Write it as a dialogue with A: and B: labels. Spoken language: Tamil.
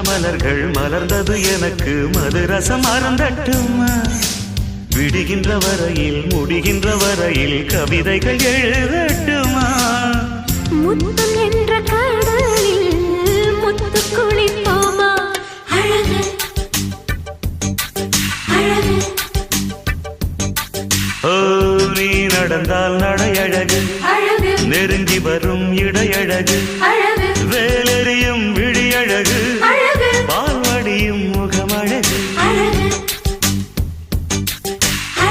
A: மலர்கள் மலர்ந்தது எனக்கு மதுரசம் அருந்தட்டுமா விடுகின்ற வரையில் முடிகின்ற வரையில் கவிதைகள் எழுதட்டுமா
B: முத்தம் என்ற கடலில் முத்து குளிப்போமா அழகு அழகு
A: ஓ நீ நடந்தால் நடையழகு
B: அழகு
A: நெருங்கி வரும் இடையழகு
B: அழகு
A: வேலெறியும் விழியழகு